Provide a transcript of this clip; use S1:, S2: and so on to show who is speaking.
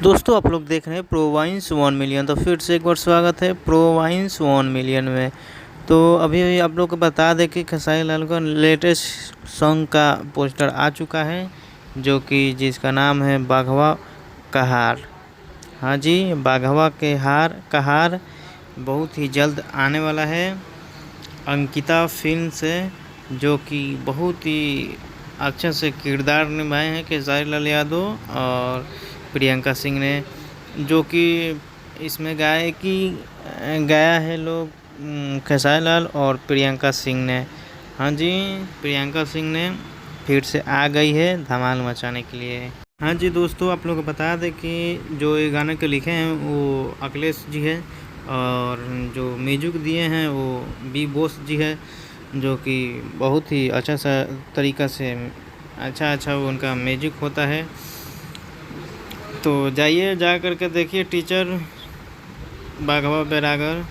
S1: दोस्तों आप लोग देख रहे हैं प्रोवाइंस 1 मिलियन। तो फिर से एक बार स्वागत है प्रोवाइंस 1 मिलियन में। तो अभी आप लोग को बता दें कि खेसारी लाल का लेटेस्ट सॉन्ग का पोस्टर आ चुका है, जो कि जिसका नाम है बाघवा कहार। हाँ जी, बाघवा के हार कहार बहुत ही जल्द आने वाला है अंकिता फिल्म से, जो कि बहुत ही अच्छे से किरदार निभाए हैं खेसारी लाल यादव और प्रियंका सिंह ने, जो कि इसमें गाया है लोग खेसारी लाल और प्रियंका सिंह ने। हाँ जी, प्रियंका सिंह ने फिर से आ गई है धमाल मचाने के लिए। हाँ जी दोस्तों, आप लोग को बता दें कि जो ये गाने के लिखे हैं वो अखिलेश जी है, और जो म्यूजिक दिए हैं वो बी बोस जी है, जो कि बहुत ही अच्छा सा तरीका से अच्छा उनका म्यूजिक होता है। तो जाइए, जा करके देखिए टीचर बाघवा बैरागर।